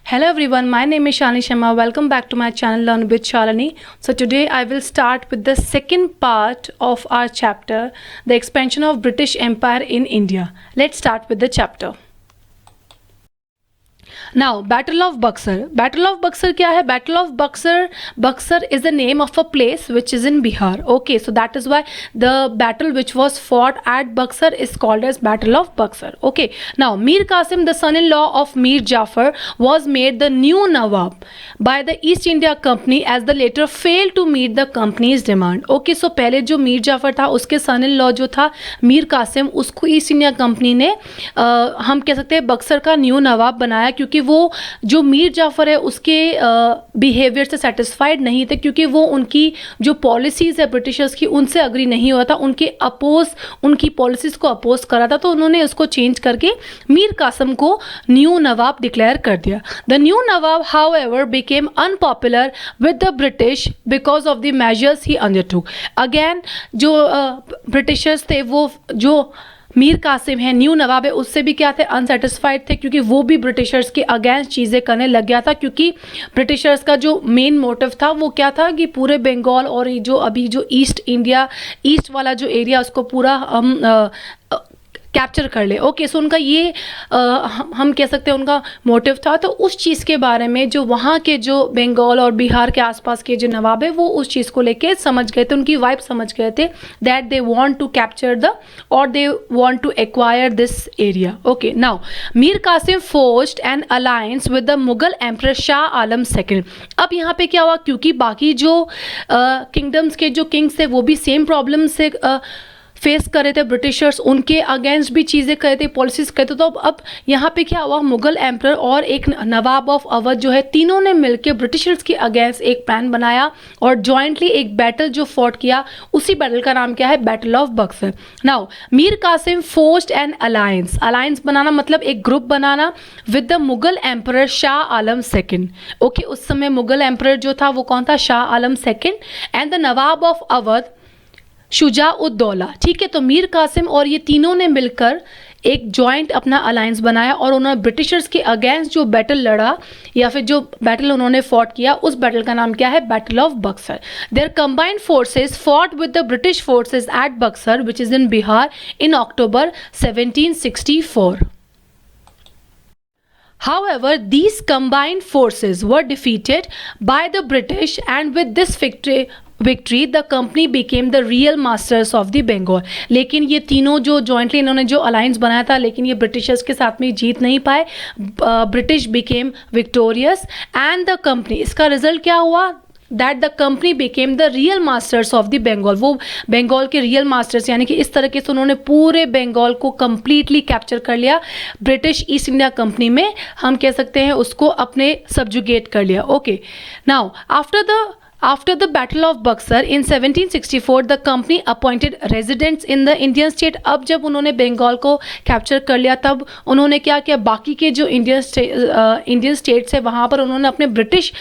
Hello everyone, my name is Shani Sharma. Welcome back to my channel Learn with Shalini. So today I will start with the second part of our chapter, the expansion of British Empire in India. Let's start with the chapter. Now, Battle of Buxar. Battle of Buxar क्या है? Battle of Buxar. Buxar is the name of a place which is in Bihar. Okay, so that is why the battle which was fought at Buxar is called as Battle of Buxar. Okay, now Mir Qasim, the son-in-law of Mir Jafar, was made the new Nawab by the East India Company as the later failed to meet the company's demand. Okay, so पहले जो मीर जाफर था उसके son-in-law जो था मीर कासिम, उसको east India company ने हम कह सकते हैं बक्सर का न्यू नवाब बनाया, क्योंकि वो जो मीर जाफर है उसके बिहेवियर से सेटिस्फाइड नहीं थे, क्योंकि वो उनकी जो पॉलिसीज़ है ब्रिटिशर्स की उनसे अग्री नहीं हुआ था, उनकी पॉलिसीज़ को अपोज करा था, तो उन्होंने उसको चेंज करके मीर कासिम को न्यू नवाब डिक्लेयर कर दिया. The new Nawab however became unpopular with the British because of the measures he undertook. Again जो ब्रिटिशर्स थे, वो जो मीर कासिम है न्यू नवाब है, उससे भी क्या थे, अनसेटिस्फाइड थे, क्योंकि वो भी ब्रिटिशर्स के अगेंस्ट चीज़ें करने लग गया था. क्योंकि ब्रिटिशर्स का जो मेन मोटिव था वो क्या था कि पूरे बंगाल और ये जो अभी जो ईस्ट वाला जो एरिया उसको पूरा हम कैप्चर कर ले. ओके, सो उनका ये हम कह सकते हैं उनका मोटिव था. तो उस चीज़ के बारे में जो वहाँ के जो बंगाल और बिहार के आसपास के जो नवाब है वो उस चीज़ को लेके समझ गए थे, उनकी वाइब समझ गए थे that they want to capture they want to acquire this area. Okay, now Mir Qasim forced an alliance with the Mughal emperor Shah Alam second. अब यहाँ पे क्या हुआ, क्योंकि बाकी जो किंगडम्स के जो किंग्स थे वो भी सेम प्रॉब्लम से फेस कर रहे थे, ब्रिटिशर्स उनके अगेंस्ट भी चीज़ें कर रहे थे, पॉलिसीज कर रहे थे. तो अब यहाँ पे क्या हुआ, मुगल एम्परर और एक नवाब ऑफ अवध जो है, तीनों ने मिलकर ब्रिटिशर्स के अगेंस्ट एक प्लान बनाया और जॉइंटली एक बैटल जो फॉट किया. उसी बैटल का नाम क्या है, battle of Buxar. Now Mir Qasim forced an alliance बनाना मतलब एक ग्रुप बनाना with the Mughal emperor Shah Alam second. Okay, उस समय मुगल एम्परर जो था वो कौन था, Shah Alam second, and the nawab of Awadh Shuja-ud-Daula. ठीक है, तो मीर कासिम और ये तीनों ने मिलकर एक जॉइंट अपना अलायंस बनाया और उन्होंने ब्रिटिशर्स के अगेंस्ट जो बैटल लड़ा या फिर जो बैटल उन्होंने फॉट किया, उस बैटल का नाम क्या है, battle of Buxar. Their combined forces fought with the British forces at Buxar which is in Bihar in October 1764. However, these combined forces were defeated by the British, and with this victory the company became the real masters of the Bengal. लेकिन ये तीनों जो jointly इन्होंने जो alliance बनाया था, लेकिन ये ब्रिटिशर्स के साथ में जीत नहीं पाए. British became victorious and the company, इसका रिजल्ट क्या हुआ, that the company became the real masters of the Bengal. वो बंगाल के रियल मास्टर्स, यानी कि इस तरीके से उन्होंने पूरे बंगाल को कम्प्लीटली कैप्चर कर लिया. ब्रिटिश ईस्ट इंडिया कंपनी में हम कह सकते हैं उसको अपने सब्जुगेट कर लिया. Okay, now After the Battle of Buxar in 1764, the company appointed residents in the Indian state. अब जब उन्होंने बंगाल को कैप्चर कर लिया तब उन्होंने क्या किया, बाकी के जो इंडियन स्टेट्स है वहाँ पर उन्होंने अपने ब्रिटिश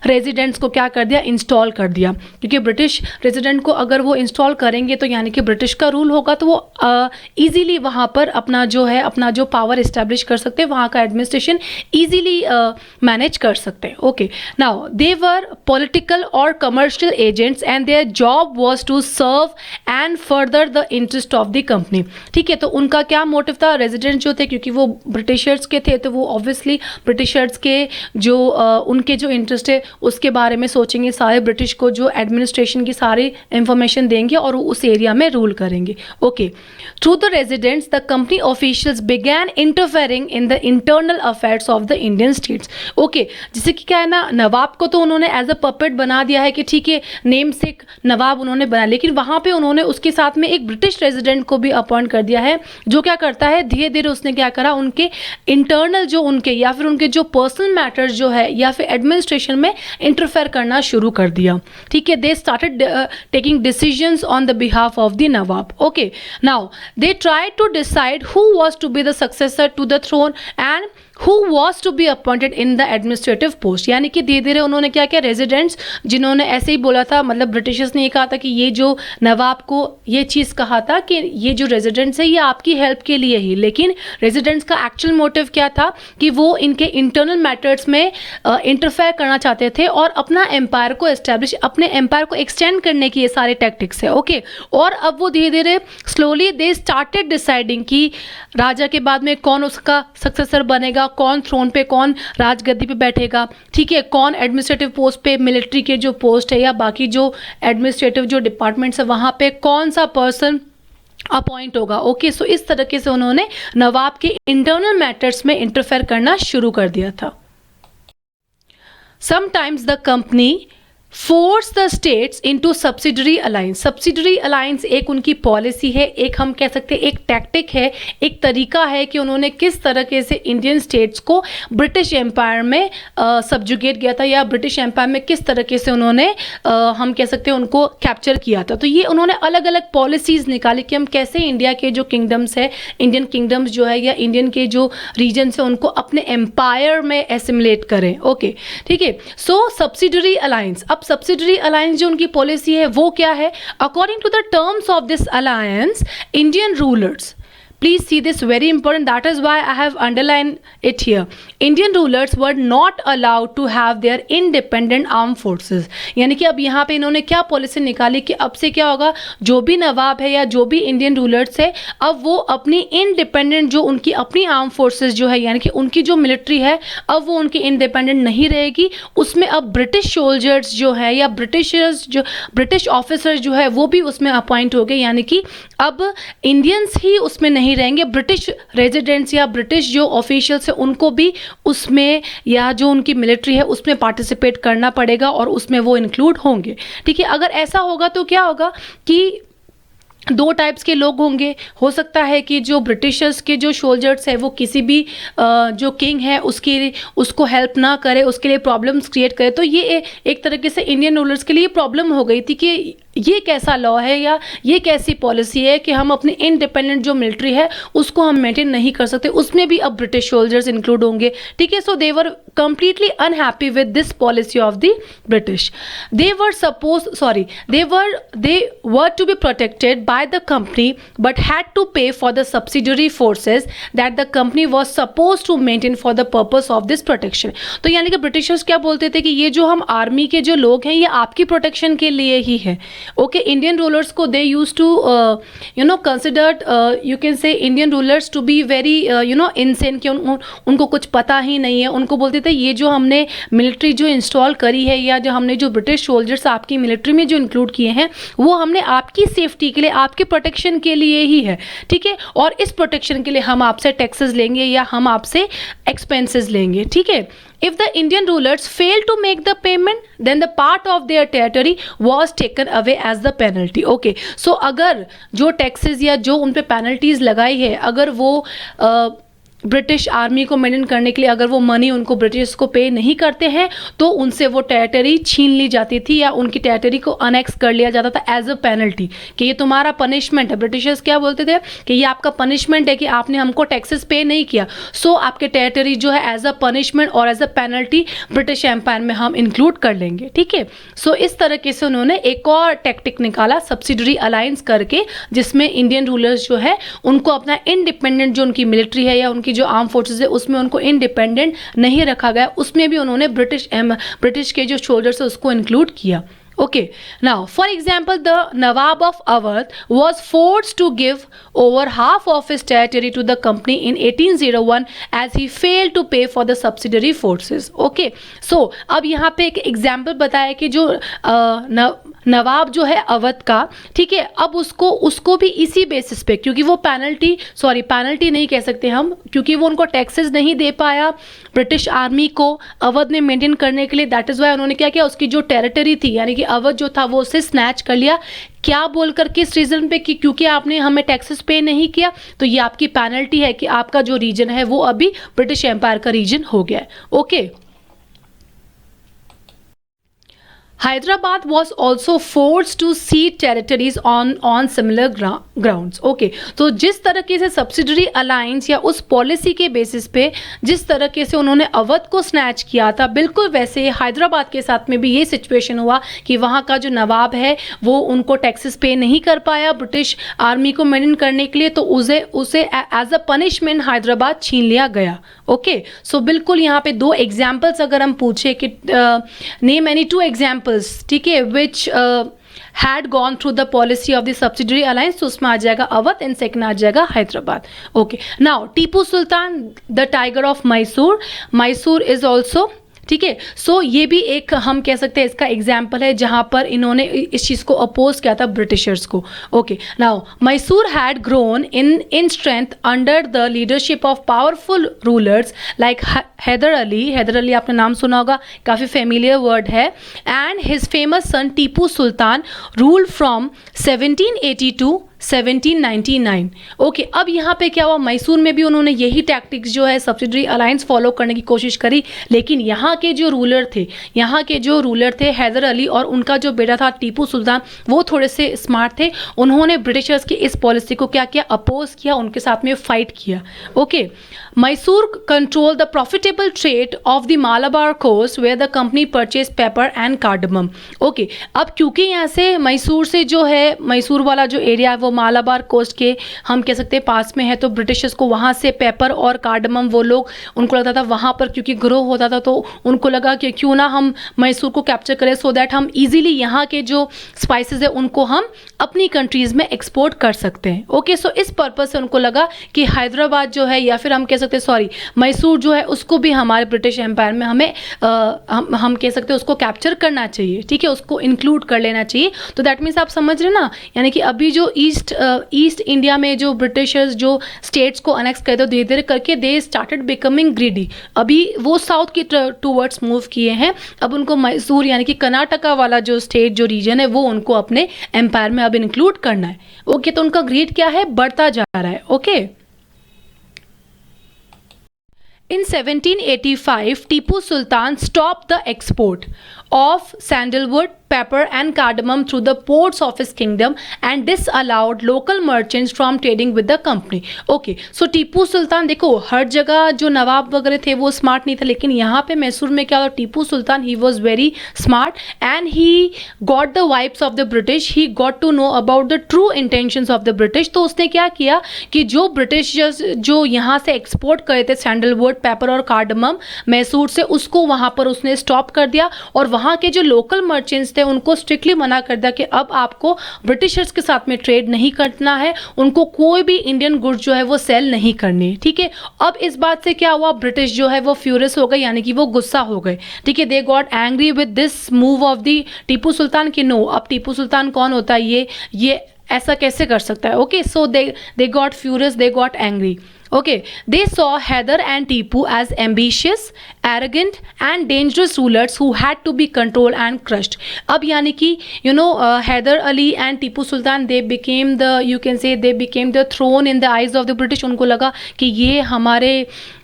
रेजिडेंट्स को क्या कर दिया, इंस्टॉल कर दिया. क्योंकि ब्रिटिश रेजिडेंट को अगर वो इंस्टॉल करेंगे तो यानी कि ब्रिटिश का रूल होगा, तो वो ईजीली वहाँ पर अपना जो पावर इस्टेब्लिश कर सकते हैं, वहाँ का एडमिनिस्ट्रेशन ईजीली मैनेज कर सकते हैं. Okay, now they were political और commercial agents and their job was to serve and further the interest of the company. ठीक है, तो उनका क्या मोटिव था, रेजिडेंट जो थे क्योंकि वो ब्रिटिशर्स के थे, तो वो ऑब्वियसली ब्रिटिशर्स के जो उनके जो इंटरेस्ट है उसके बारे में सोचेंगे, सारे ब्रिटिश को जो एडमिनिस्ट्रेशन की सारी इंफॉर्मेशन देंगे और उस एरिया में रूल करेंगे. Okay, through the residents the company officials began interfering in the internal affairs of the Indian states. Okay, जैसे कि क्या है ना, नवाब को तो उन्होंने एज अ पपेट बना दिया है कि ठीक है, नेम से नवाब उन्होंने बनाया, लेकिन वहाँ पे उन्होंने उसके साथ में एक ब्रिटिश रेजिडेंट को भी अपॉइंट कर दिया है, जो क्या करता है, धीरे धीरे उसने क्या करा, उनके इंटरनल जो उनके या फिर उनके जो पर्सनल मैटर्स जो है या फिर एडमिनिस्ट्रेशन में इंटरफेयर करना शुरू कर दिया. ठीक है, they started taking decisions on the behalf of the Nawab. Okay, now they tried to decide who was to be the successor to the throne and who was to be appointed in the administrative post, यानी कि धीरे धीरे उन्होंने क्या किया, residents जिन्होंने ऐसे ही बोला था, मतलब ब्रिटिशर्स ने ये कहा था कि ये जो नवाब को ये चीज़ कहा था कि ये जो रेजिडेंट्स है ये आपकी हेल्प के लिए ही, लेकिन रेजिडेंट्स का एक्चुअल मोटिव क्या था कि वो इनके इंटरनल मैटर्स में इंटरफेयर करना चाहते थे और अपना एम्पायर को एस्टेब्लिश, अपने एम्पायर को एक्सटेंड करने की ये सारे टैक्टिक्स है। ओके, और अब वो धीरे धीरे स्लोली दे स्टार्टेड डिसाइडिंग कि राजा के बाद में कौन उसका सक्सेसर बनेगा, कौन थ्रोन पे, कौन राजगद्दी पे बैठेगा, ठीक है, कौन एडमिनिस्ट्रेटिव पोस्ट पे, मिलिट्री के जो पोस्ट है या बाकी जो एडमिनिस्ट्रेटिव जो डिपार्टमेंट्स है वहाँ पे कौन सा पर्सन अपॉइंट होगा। ओके, सो इस तरीके से उन्होंने नवाब के इंटरनल मैटर्स में इंटरफेयर करना शुरू कर दिया था। Sometimes the company force the states into subsidiary alliance. Subsidiary alliance एक उनकी पॉलिसी है, एक हम कह सकते हैं एक टैक्टिक है, एक तरीका है कि उन्होंने किस तरीके से इंडियन स्टेट्स को ब्रिटिश एम्पायर में सब्जुगेट किया था या ब्रिटिश एम्पायर में किस तरीके से उन्होंने हम कह सकते हैं उनको कैप्चर किया था। तो ये उन्होंने अलग अलग पॉलिसीज़ निकाली कि हम कैसे इंडिया के जो किंगडम्स है, इंडियन किंगडम्स जो है या इंडियन के जो रीजन्स है उनको अपने एम्पायर में एसिमुलेट करें। ओके, ठीक है। सो सब्सिडरी अलायंस, अब सब्सिडरी अलायंस जो उनकी पॉलिसी है वो क्या है, according to the terms of this alliance Indian rulers, please see this, very important, that is why I have underlined it here, Indian rulers were not allowed to have their independent armed forces। यानी कि अब यहाँ पे इन्होंने क्या policy निकाली कि अब से क्या होगा, जो भी नवाब है या जो भी इंडियन रूलर्स है अब वो अपनी इंडिपेंडेंट जो उनकी अपनी आर्म फोर्सेस जो है यानी कि उनकी जो मिलिट्री है अब वो उनकी इंडिपेंडेंट नहीं रहेगी, उसमें अब ब्रिटिश सोल्जर्स जो है या ब्रिटिश ऑफिसर्स जो है वो भी उसमें अपॉइंट हो गए, यानी कि अब इंडियंस ही उसमें नहीं रहेंगे, ब्रिटिश रेजिडेंट्स या ब्रिटिश जो ऑफिशियल्स हैं उनको भी उसमें या जो उनकी मिलिट्री है उसमें पार्टिसिपेट करना पड़ेगा और उसमें वो इंक्लूड होंगे। ठीक है, अगर ऐसा होगा तो क्या होगा कि दो टाइप्स के लोग होंगे, हो सकता है कि जो ब्रिटिशर्स के जो सोल्जर्स है वो किसी भी जो किंग है उसको हेल्प ना करे, उसके लिए प्रॉब्लम्स क्रिएट करे। तो ये एक तरीके से इंडियन रूलर्स के लिए प्रॉब्लम हो गई थी कि ये कैसा लॉ है या ये कैसी पॉलिसी है कि हम अपनी इंडिपेंडेंट जो मिलिट्री है उसको हम मेंटेन नहीं कर सकते, उसमें भी अब ब्रिटिश सोल्जर्स इंक्लूड होंगे। ठीक है, सो दे वर completely unhappy with this policy of the British. They were to be protected by the company but had to pay for the subsidiary forces that the company was supposed to maintain for the purpose of this protection। तो यानी कि Britishers क्या बोलते थे कि ये जो हम आर्मी के जो लोग हैं ये आपकी प्रोटेक्शन के लिए ही है। ओके, इंडियन रूलर्स को they use to considered you can say Indian rulers to be very insane, कि उनको कुछ पता ही नहीं है। उनको बोलते थे ये जो हमने मिलिट्री जो इंस्टॉल करी है या जो हमने जो ब्रिटिश सोल्जर्स आपकी मिलिट्री में जो इंक्लूड किए हैं वो हमने आपकी सेफ्टी के लिए, आपके प्रोटेक्शन के लिए ही है। ठीक है, और इस प्रोटेक्शन के लिए हम आपसे टैक्सेस लेंगे या हम आपसे एक्सपेंसेस लेंगे। ठीक है, if the Indian rulers fail to make the payment then the part of their territory was taken away as the penalty। okay, so अगर जो टैक्सेस या जो उन पे पेनल्टीज लगाई है अगर वो ब्रिटिश आर्मी को मेंटेन करने के लिए अगर वो मनी उनको ब्रिटिश को पे नहीं करते हैं तो उनसे वो टेरिटरी छीन ली जाती थी या उनकी टेरिटरी को अनेक्स कर लिया जाता था एज अ पेनल्टी, कि ये तुम्हारा पनिशमेंट है। ब्रिटिशर्स क्या बोलते थे कि ये आपका पनिशमेंट है कि आपने हमको टैक्सेस पे नहीं किया, सो आपके टेरिटरी जो है एज अ पनिशमेंट और as a penalty British empire में हम इंक्लूड कर लेंगे। ठीक है, सो इस तरीके से उन्होंने एक और टैक्टिक निकाला सब्सिडरी अलायंस करके, जिसमें इंडियन रूलर्स जो है उनको अपना इंडिपेंडेंट जो उनकी मिलिट्री है या उनकी जो आर्म फोर्सेस है उसमें उनको इंडिपेंडेंट नहीं रखा गया, उसमें भी उन्होंने ब्रिटिश के जो सोल्जर्स है उसको इंक्लूड किया। Okay, now for example the Nawab of Awadh was forced to give over half of his territory to the company in 1801 as he failed to pay for the subsidiary forces। Okay, so अब यहाँ पे एक example बताया कि जो नवाब जो है अवध का, ठीक है, अब उसको भी इसी बेसिस पे, क्योंकि वो पेनल्टी नहीं कह सकते हम, क्योंकि वो उनको टैक्सेस नहीं दे पाया ब्रिटिश आर्मी को अवध में मेंटेन करने के लिए, दैट इज़ वाई उन्होंने क्या किया, उसकी जो टेरिटरी थी यानी कि अवध जो था वो उसे स्नैच कर लिया। क्या बोलकर, किस रीजन पे, कि क्योंकि आपने हमें टैक्सेस पे नहीं किया तो ये आपकी पेनल्टी है कि आपका जो रीजन है वो अभी ब्रिटिश एम्पायर का रीजन हो गया है। Okay, Hyderabad was also forced to cede territories on similar grounds. Okay, तो जिस तरीके से सब्सिडरी अलायंस या उस पॉलिसी के बेसिस पे जिस तरीके से उन्होंने अवध को स्नैच किया था, बिल्कुल वैसे हैदराबाद के साथ में भी ये सिचुएशन हुआ कि वहाँ का जो नवाब है वो उनको टैक्सेस पे नहीं कर पाया ब्रिटिश आर्मी को मेंटेन करने के लिए, तो उसे एज अ पनिशमेंट हैदराबाद छीन लिया गया. ओके, सो बिल्कुल यहाँ पे दो एग्जाम्पल्स अगर हम पूछे कि नेम एनी टू एग्जाम्पल्स, ठीक है, विच had gone through the policy of the subsidiary alliance, तो उसमें आ जाएगा अवध एंड सेकंड आ जाएगा Hyderabad. Okay, now Tipu Sultan the tiger of Mysore. Mysore is also, ठीक है, सो ये भी एक हम कह सकते हैं इसका एग्जाम्पल है जहाँ पर इन्होंने इस चीज़ को अपोज किया था ब्रिटिशर्स को. Okay, now Mysore had grown in strength under the leadership of powerful rulers like Haidar Ali. Haidar Ali आपने नाम सुना होगा, काफ़ी फेमिलियर वर्ड है. And his famous son Tipu Sultan rule from 1780 to 1799. Okay, अब यहाँ पे क्या हुआ, मैसूर में भी उन्होंने यही टैक्टिक्स जो है सब्सिडरी अलायंस फॉलो करने की कोशिश करी, लेकिन यहाँ के जो रूलर थे हैदर अली और उनका जो बेटा था टीपू सुल्तान, वो थोड़े से स्मार्ट थे. उन्होंने ब्रिटिशर्स की इस पॉलिसी को क्या किया, अपोज किया, उनके साथ में फाइट किया. Okay, Mysore control the profitable trade of the Malabar coast where the company purchase pepper and cardamom. Okay, अब क्योंकि यहाँ से मैसूर से जो है मैसूर वाला जो एरिया है वो मालाबार कोस्ट के हम कह सकते हैं पास में है, तो ब्रिटिशर्स को वहाँ से पेपर और कार्डमम वो लोग उनको लगता था वहाँ पर क्योंकि ग्रो होता था, तो उनको लगा कि क्यों ना हम मैसूर को कैप्चर करें सो दैट हम इजीली यहाँ के जो स्पाइसेस है उनको हम अपनी कंट्रीज़ में एक्सपोर्ट कर सकते हैं. ओके, सो इस पर्पज़ से उनको लगा कि हैदराबाद जो है या फिर हम कह सकते हैं मैसूर जो है उसको भी हमारे ब्रिटिश एम्पायर में हमें हम कह सकते हैं उसको कैप्चर करना चाहिए, ठीक है, उसको इंक्लूड कर लेना चाहिए. तो दैट मीन्स आप समझ रहे ना, यानी कि अभी जो ईस्ट इंडिया में जो ब्रिटिशर्स जो स्टेट्स को अनेक्स करते धीरे धीरे करके दे स्टार्टेड बिकमिंग ग्रीडी. अभी वो साउथ की टूवर्ड्स मूव किए हैं, अब उनको मैसूर यानी कि कर्नाटका वाला जो स्टेट जो रीजन है वो उनको अपने एम्पायर में अब इंक्लूड करना है. ओके, तो उनका ग्रीड क्या है, बढ़ता जा रहा है. Okay, in 1785 Tipu Sultan stopped the export of sandalwood, pepper and cardamom through the ports of his kingdom and disallowed local merchants from trading with the company. Okay, so Tipu Sultan देखो हर जगह जो नवाब वगैरह थे वो स्मार्ट नहीं था, लेकिन यहाँ पे मैसूर में क्या हुआ, Tipu Sultan he was very smart and he got the vibes of the British, he got to know about the true intentions of the British. तो उसने क्या किया कि जो ब्रिटिशर्स जो यहाँ से एक्सपोर्ट करे थे सैंडलवुड, पेपर और कार्डमम मैसूर से, उसको वहाँ पर उसने स्टॉप कर दिया और वहाँ के जो लोकल मर्चेंट्स थे उनको स्ट्रिक्टली मना कर दिया कि अब आपको ब्रिटिशर्स के साथ में ट्रेड नहीं करना है, उनको कोई भी इंडियन गुड्स जो है वो सेल नहीं करनी. ठीक है, अब इस बात से क्या हुआ, ब्रिटिश जो है वो फ्यूरियस हो गए, यानी कि वो गुस्सा हो गए. ठीक है, they got angry with this move of the Tipu Sultan कि नो, अब टीपू सुल्तान कौन होता है, ये ऐसा कैसे कर सकता है. Okay, so they got furious, they got angry. Okay, they saw Hyder and Tipu as ambitious, arrogant and dangerous rulers who had to be controlled and crushed. अब यानी कि Hyder Ali and Tipu Sultan they became the, you can say they became the throne in the eyes of the British. उनको लगा कि ये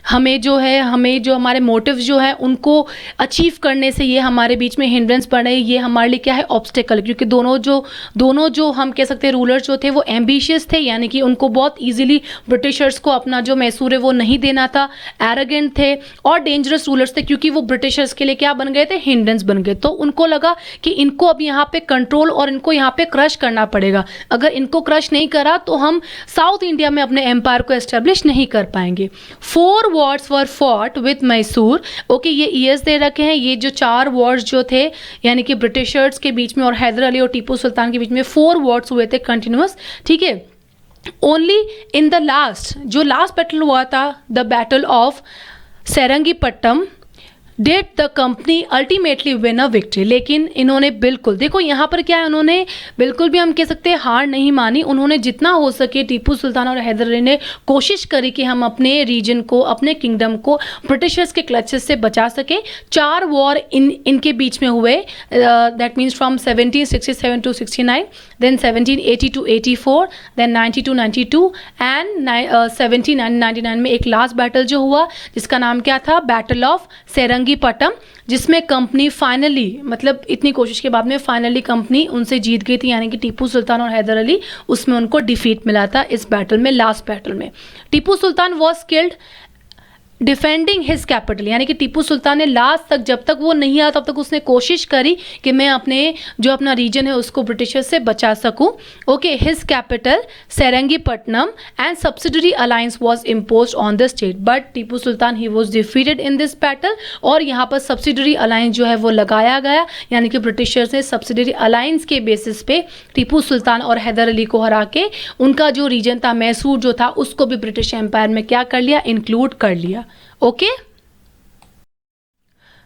हमें जो हमारे मोटिव्स जो है उनको अचीव करने से ये हमारे बीच में हिंड्रेंस पड़ रही है, ये हमारे लिए क्या है, ऑब्स्टेकल. क्योंकि दोनों जो हम कह सकते हैं रूलर्स जो थे वो एम्बिशियस थे, यानी कि उनको बहुत ईजिली ब्रिटिशर्स को अपना जो मैसूर है वो नहीं देना था. एरोगेंट थे और डेंजरस रूलर्स थे क्योंकि वो ब्रिटिशर्स के लिए क्या बन गए थे, हिंड्रेंस बन गए. तो उनको लगा कि इनको अब यहाँ पे कंट्रोल और इनको यहाँ पे क्रश करना पड़ेगा. अगर इनको क्रश नहीं करा तो हम साउथ इंडिया में अपने एम्पायर को एस्टेब्लिश नहीं कर पाएंगे. 4 wars were fought with Mysore. Okay, ये ईयर्स दे रखे हैं, ये जो 4 वॉर्स जो थे यानी कि ब्रिटिशर्स के बीच में और हैदर अली और टीपू सुल्तान के बीच में 4 वॉर्स हुए थे कंटिन्यूअस. ठीक है, ओनली इन द जो लास्ट बैटल हुआ था, the battle of Seringapatam, did the company ultimately win a victory. लेकिन इन्होंने बिल्कुल देखो यहाँ पर क्या है, उन्होंने बिल्कुल भी हम कह सकते हैं हार नहीं मानी. उन्होंने जितना हो सके टीपू सुल्तान और हैदर अली ने कोशिश करी कि हम अपने रीजन को, अपने किंगडम को ब्रिटिशर्स के क्लचेस से बचा सके. 4 वॉर इनके बीच में हुए, that means from 1767 to 69, then 1780 to 84, then 90 to 92 and 1799 में एक लास्ट बैटल जो हुआ जिसका नाम क्या था, बैटल ऑफ सेरंगी सेरंगीपटम, जिसमें कंपनी फाइनली, मतलब इतनी कोशिश के बाद में फाइनली कंपनी उनसे जीत गई थी, यानी कि टीपू सुल्तान और हैदर अली, उसमें उनको डिफीट मिला था इस बैटल में, लास्ट बैटल में। Tipu Sultan was killed defending his capital, यानी कि टीपू सुल्तान ने लास्ट तक, जब तक वो नहीं आया तब तक उसने कोशिश करी कि मैं अपने जो अपना रीजन है उसको ब्रिटिशर्स से बचा सकूं। Okay, his capital Seringapatnam and subsidiary alliance was imposed on the state, but Tipu Sultan he was defeated in this battle, और यहाँ पर सब्सिडरी अलायंस जो है वो लगाया गया, यानी कि ब्रिटिशर्स ने सब्सिडरी अलायंस के बेसिस पे टीपू सुल्तान और हैदर अली को हरा के उनका जो रीजन था मैसूर जो था उसको भी ब्रिटिश एम्पायर में क्या कर लिया, इंक्लूड कर लिया। Okay,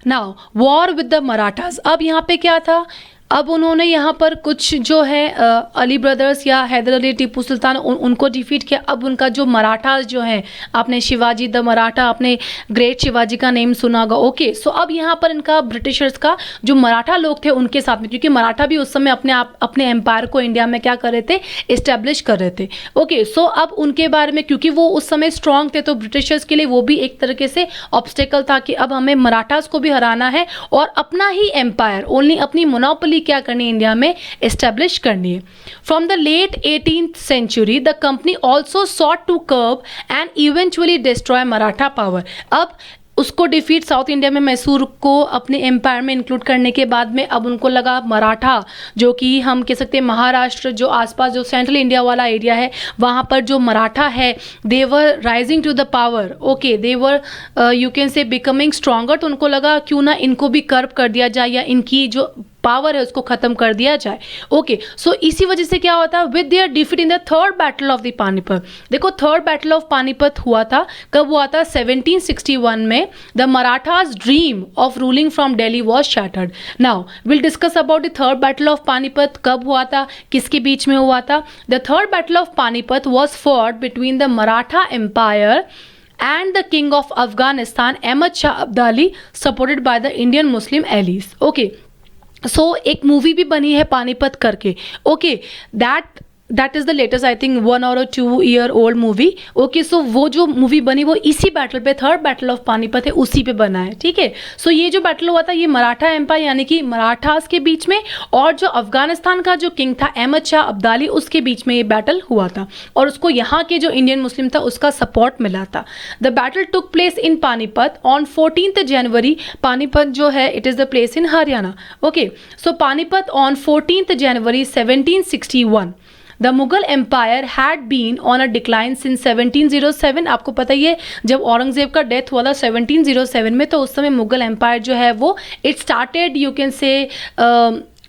now war with the Marathas. अब यहाँ पे क्या था, अब उन्होंने यहाँ पर कुछ जो है अली ब्रदर्स या हैदर अली, टीपू सुल्तान, उनको डिफीट किया। अब उनका जो मराठास जो है, आपने शिवाजी द मराठा, आपने ग्रेट शिवाजी का नेम सुना होगा। ओके, सो अब यहाँ पर इनका ब्रिटिशर्स का जो मराठा लोग थे उनके साथ में, क्योंकि मराठा भी उस समय अपने एम्पायर को इंडिया में क्या कर रहे थे, इस्टेब्लिश कर रहे थे। ओके, सो अब उनके बारे में, क्योंकि वो उस समय स्ट्रांग थे, तो ब्रिटिशर्स के लिए वो भी एक तरीके से ऑब्स्टेकल था कि अब हमें मराठास को भी हराना है और अपना ही एम्पायर, ओनली अपनी मोनोपोली क्या करनी है इंडिया में, एस्टेब्लिश करनी है। From the late 18th century the company also sought to curb and eventually destroy Maratha power. अब उसको डिफीट, साउथ इंडिया में मैसूर को अपने एम्पायर में इंक्लूड करने के बाद में अब उनको लगा मराठा, जो कि हम कह सकते हैं महाराष्ट्र जो आसपास जो सेंट्रल इंडिया वाला एरिया है, वहाँ पर जो मराठा है, they were rising to the power. Okay, they were you can say becoming stronger, तो उनको लगा क्यों ना इनको भी कर्ब कर दिया जाए या इनकी जो पावर है उसको खत्म कर दिया जाए। ओके, सो इसी वजह से क्या होता है, with their defeat in the third battle of the Panipat. देखो, थर्ड बैटल ऑफ पानीपत हुआ था, कब हुआ था, 1761 में। The Marathas dream of ruling from Delhi was shattered. Now will discuss about the third battle of Panipat, कब हुआ था, किसके बीच में हुआ था। The third battle of Panipat was fought between the Maratha empire and the king of Afghanistan Ahmad Shah Abdali supported by the Indian Muslim allies. Okay, so एक movie भी बनी है पानीपत करके। Okay, that is the latest, I think 1 or 2 year old movie. Okay, so वो जो movie बनी वो इसी बैटल पे, थर्ड बैटल ऑफ पानीपत है, उसी पे बना है। ठीक है, सो ये जो बैटल हुआ था ये मराठा एम्पायर यानी कि मराठास के बीच में और जो अफगानिस्तान का जो किंग था अहमद शाह अब्दाली, उसके बीच में ये बैटल हुआ था और उसको यहाँ के जो इंडियन मुस्लिम था उसका सपोर्ट मिला था। The battle took place in Panipat on 14th January। Panipat जो है it is the place in Haryana. Okay, so Panipat on 14th January 1761। The Mughal empire had been on a decline since 1707। आपको पता ही है जब औरंगजेब का डेथ हुआ था 1707 में, तो उस समय मुगल एम्पायर जो है वो इट स्टार्टेड यू कैन से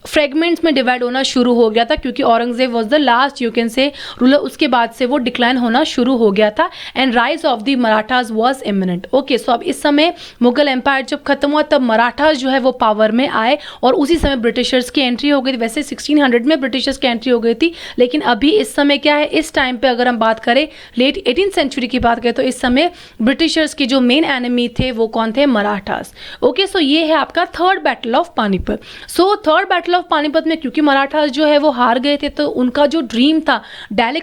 फ्रेगमेंट्स में डिवाइड होना शुरू हो गया था, क्योंकि Aurangzeb was the last you can से रूलर, उसके बाद से वो डिक्लाइन होना शुरू हो गया था and rise of the Marathas was imminent. Okay, so अब इस समय मुगल एम्पायर जब खत्म हुआ तब मराठास जो है वो पावर में आए और उसी समय ब्रिटिशर्स की एंट्री हो गई थी। वैसे 1600 में ब्रिटिशर्स की एंट्री हो गई थी, लेकिन अभी इस समय क्या है, इस टाइम पे अगर हम बात करें लेट 18th century की बात करें तो इस समय ब्रिटिशर्स के जो मेन एनिमी थे वो कौन थे, मराठास। ओके, सो ये है आपका third battle of Panipat. So third battle of Panipat में क्योंकि मराठास जो है वो हार गए थे, तो उनका जो ड्रीम था दिल्ली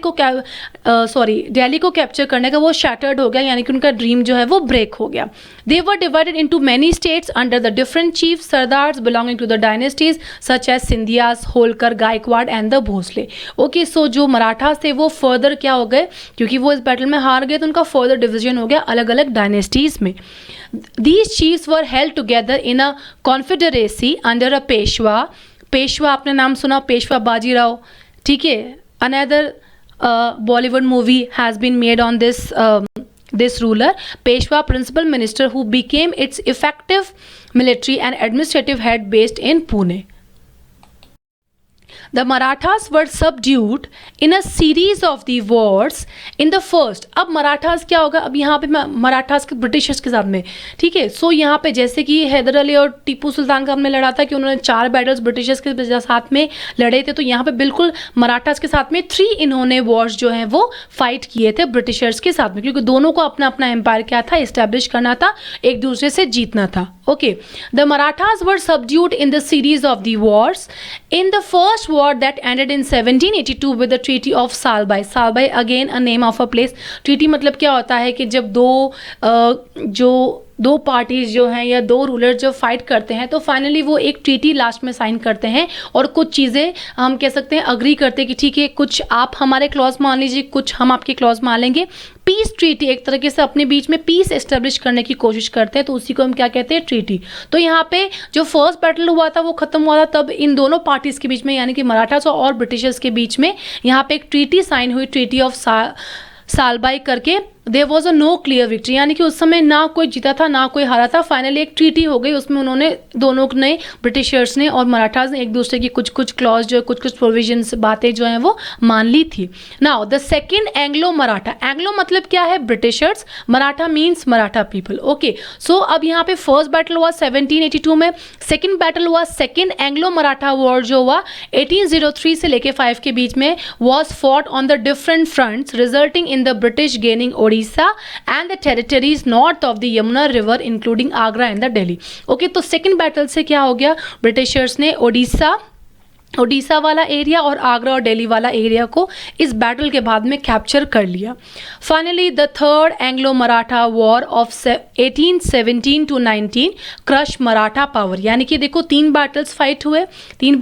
को कैप्चर करने का वो शैटर्ड हो गया, यानी कि उनका ड्रीम जो है वो ब्रेक हो गया। They were divided into many states under the different chief sardars belonging to the dynasties such as Scindias, Holkar, Gaekwad and the Bhonsle. Okay, so जो मराठास थे वो फर्दर क्या हो गए, क्योंकि वो इस बैटल में हार गए तो उनका फर्दर डिवीजन हो गया अलग अलग डायनेस्टीज में। These chiefs were held together in a confederacy under a Peshwa. Peshwa आपने नाम सुना, पेशवा बाजीराव। ठीक है, another Bollywood movie has been made on this ruler, Peshwa principal minister who became its effective military and administrative head based in Pune. The Marathas were subdued in a series of the wars in the first। अब मराठास क्या होगा, अब यहाँ पे मराठास के Britishers के साथ में, ठीक है। सो यहाँ पे जैसे कि हैदर अली और टीपू सुल्तान का हमने लड़ा था कि उन्होंने 4 बैटल्स ब्रिटिशर्स के साथ में लड़े थे, तो यहाँ पे बिल्कुल मराठास के साथ में 3 इन्होंने वॉर्स जो हैं वो फाइट किए थे ब्रिटिशर्स के साथ में, क्योंकि दोनों को अपना अपना एम्पायर क्या था, इस्टेब्लिश करना था, एक दूसरे से जीतना था। Okay, the Marathas were subdued in the series of the Wars. In the first war that ended in 1782 with the treaty of Salbai. Salbai again a name of a place. Treaty मतलब क्या होता है कि जब दो जो दो पार्टीज जो हैं या दो रूलर जब फाइट करते हैं तो फाइनली वो एक ट्रीटी लास्ट में साइन करते हैं और कुछ चीज़ें हम कह सकते हैं अग्री करते हैं कि ठीक है, कुछ आप हमारे क्लॉज मान लीजिए, कुछ हम आपके क्लॉज मान लेंगे। पीस ट्रीटी, एक तरीके से अपने बीच में पीस एस्टेब्लिश करने की कोशिश करते हैं, तो उसी को हम क्या कहते हैं, ट्रीटी। तो यहाँ पे जो फर्स्ट बैटल हुआ था वो खत्म हुआ था तब इन दोनों पार्टीज के बीच में, यानी कि मराठास और ब्रिटिशर्स के बीच में यहाँ पे एक ट्रीटी साइन हुई, ट्रीटी ऑफ सालबाई करके। There was a no clear victory, यानी कि उस समय ना कोई जीता था ना कोई हारा था। फाइनली एक ट्रीटी हो गई, उसमें उन्होंने दोनों ने, ब्रिटिशर्स ने और मराठास ने एक दूसरे की कुछ कुछ क्लॉज जो कुछ कुछ प्रोविजंस बातें जो हैं वो मान ली थी। Now the second Anglo Maratha, Anglo मतलब क्या है, Britishers, Maratha means Maratha people. Okay, so अब यहाँ पे फर्स्ट बैटल हुआ 1782 में, सेकेंड बैटल हुआ सेकेंड एंग्लो मराठा वॉर जो हुआ 1803 से लेके 5 के बीच में, was fought on the different fronts resulting in the British gaining Odisha and the territories north of the Yamuna River including Agra and the Delhi. Okay, तो second battle से क्या हो गया, ब्रिटिशर्स ने ओडिशा वाला एरिया और आगरा और दिल्ली वाला एरिया को इस बैटल के बाद में कैप्चर कर लिया। Finally the third Anglo Maratha war of 1817 to 19 crush Maratha power, यानी कि देखो 3 बैटल्स फाइट हुए, 3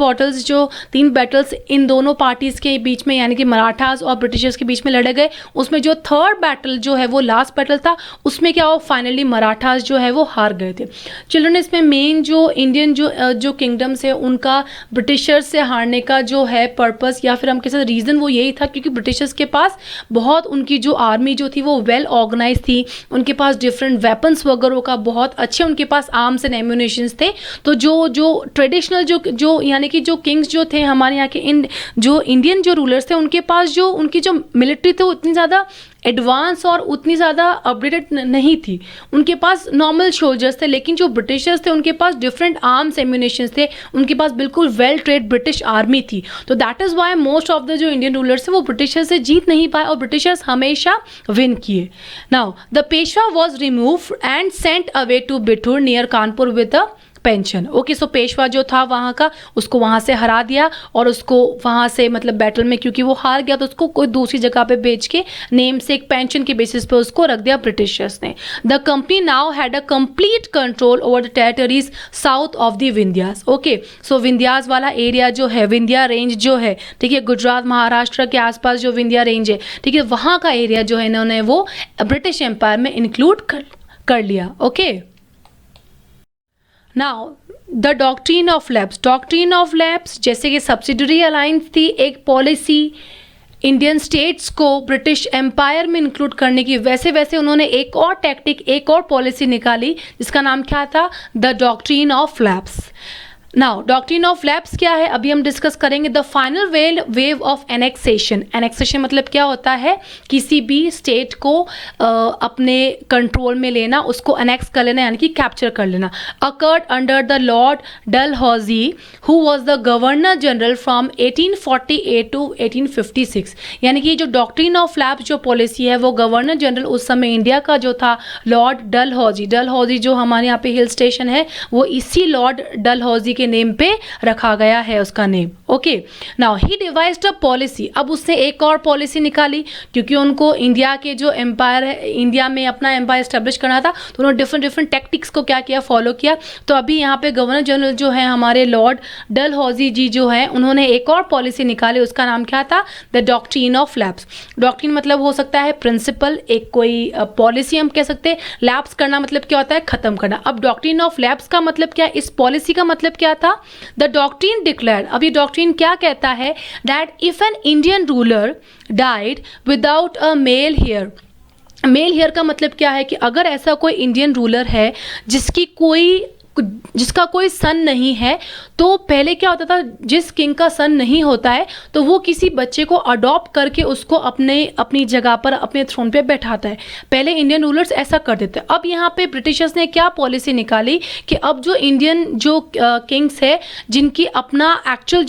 बैटल्स इन दोनों पार्टीज के बीच में, यानी कि मराठास और ब्रिटिशर्स के बीच में लड़े गए। उसमें जो थर्ड बैटल जो है वो लास्ट बैटल था, उसमें क्या हुआ, फाइनली मराठास जो है वो हार गए थे। चिल्ड्रन, इसमें मेन जो इंडियन जो किंगडम्स है उनका ब्रिटिशर्स से हारने का जो है पर्पस या फिर हम कह सकते रीज़न वो यही था क्योंकि ब्रिटिशर्स के पास बहुत, उनकी जो आर्मी जो थी वो वेल ऑर्गेनाइज थी, उनके पास डिफरेंट वेपन्स वगैरह का बहुत अच्छे उनके पास आर्म्स एंड एम्यूनेशंस थे। तो जो ट्रेडिशनल जो यानी कि जो किंग्स जो थे हमारे यहाँ के जो इंडियन जो रूलर्स थे, उनके पास जो उनकी जो मिलिट्री थे वो इतनी ज़्यादा एडवांस और उतनी ज़्यादा अपडेटेड नहीं थी, उनके पास नॉर्मल सोल्जर्स थे। लेकिन जो ब्रिटिशर्स थे उनके पास डिफरेंट आर्म्स एम्यूनेशंस थे, उनके पास बिल्कुल वेल ट्रेड ब्रिटिश आर्मी थी। तो that is why most of the जो इंडियन रूलर्स थे वो ब्रिटिशर्स से जीत नहीं पाए और ब्रिटिशर्स हमेशा विन किए। Now the Peshwa was remove and sent away to Bithoor near Kanpur with a pension. Okay, so Peshwa जो था वहाँ का, उसको वहाँ से हरा दिया और उसको वहाँ से मतलब बैटल में क्योंकि वो हार गया तो उसको कोई दूसरी जगह पे बेच के नेम से एक पेंशन के बेसिस पे उसको रख दिया ब्रिटिशर्स ने। The company now had a complete control over the territories south of the Vindhyas. Okay, so Vindhyas वाला एरिया जो है, विंध्या रेंज जो है, ठीक है, गुजरात महाराष्ट्र के आसपास जो विंध्या रेंज है, ठीक है, वहाँ का एरिया जो है इन्होंने वो ब्रिटिश एम्पायर में इंक्लूड कर लिया। Okay, now the doctrine of lapse जैसे कि सब्सिडरी अलायंस थी, एक पॉलिसी इंडियन स्टेट्स को ब्रिटिश एम्पायर में इंक्लूड करने की, वैसे वैसे उन्होंने एक और टैक्टिक, एक और पॉलिसी निकाली जिसका नाम क्या था, the doctrine of lapse. Now doctrine of lapse क्या है अभी हम डिस्कस करेंगे। The final wave of annexation, annexation मतलब क्या होता है, किसी भी स्टेट को अपने कंट्रोल में लेना, उसको एनेक्स कर लेना यानी कि कैप्चर कर लेना। Occurred under the Lord Dalhousie who was the governor general from 1848 to 1856, यानी कि जो डॉक्ट्रिन ऑफ लैप्स जो पॉलिसी है वो गवर्नर जनरल उस समय इंडिया का जो था लॉर्ड डलहौजी जो हमारे यहाँ पे हिल स्टेशन है वो इसी लॉर्ड डलहौजी नेम पे रखा गया है उसका name. Okay, now he devised a policy, अब उसने एक और पॉलिसी निकाली क्योंकि उनको इंडिया के जो एम्पायर है, इंडिया में अपना एम्पायर एस्टेब्लिश करना था, तो उन्होंने डिफरेंट टैक्टिक्स को क्या किया, फॉलो किया। तो अभी यहाँ पे गवर्नर जनरल जो है हमारे लॉर्ड डलहौजी जी जो है उन्होंने एक और पॉलिसी निकाली, उसका नाम क्या था, the doctrine of lapse. Doctrine मतलब हो सकता है प्रिंसिपल, एक कोई पॉलिसी हम कह सकते हैं, लैप्स करना मतलब क्या होता है, खत्म करना। अब डॉक्ट्रिन ऑफ लैप्स का मतलब क्या, इस पॉलिसी का मतलब क्या था, द डॉक्ट्रिन डिक्लेयर्ड, अब ये डॉक्ट्रिन क्या कहता है, that if an Indian ruler died without a male heir, male heir का मतलब क्या है कि अगर ऐसा कोई इंडियन रूलर है जिसका कोई सन नहीं है, तो पहले क्या होता था, जिस किंग का सन नहीं होता है तो वो किसी बच्चे को अडॉप्ट करके उसको अपनी जगह पर, अपने थ्रोन पे बैठाता है। पहले इंडियन रूलर्स ऐसा कर देते। अब यहाँ पे ब्रिटिशर्स ने क्या पॉलिसी निकाली कि अब जो इंडियन जो किंग्स है जिनकी अपना एक्चुअल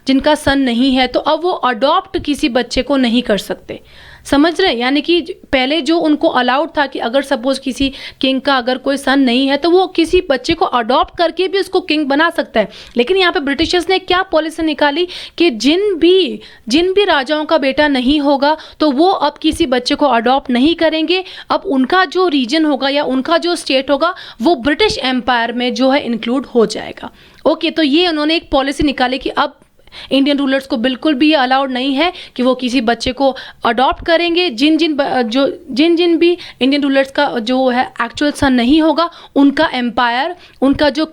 जिनका सन नहीं है, तो अब वो अडॉप्ट किसी बच्चे को नहीं कर सकते। समझ रहे हैं? यानी कि पहले जो उनको अलाउड था कि अगर सपोज किसी किंग का अगर कोई सन नहीं है तो वो किसी बच्चे को अडॉप्ट करके भी उसको किंग बना सकता है, लेकिन यहाँ पे ब्रिटिशर्स ने क्या पॉलिसी निकाली कि जिन भी राजाओं का बेटा नहीं होगा तो वो अब किसी बच्चे को अडॉप्ट नहीं करेंगे। अब उनका जो रीजन होगा या उनका जो स्टेट होगा वो ब्रिटिश एम्पायर में जो है इंक्लूड हो जाएगा। ओके, तो ये उन्होंने एक पॉलिसी निकाली कि अब इंडियन रूलर्स को बिल्कुल भी अलाउड नहीं है कि वो किसी बच्चे को अडॉप्ट करेंगे। जिन जिन भी इंडियन रूलर्स का जो है एक्चुअल सन नहीं होगा, उनका एम्पायर, उनका जो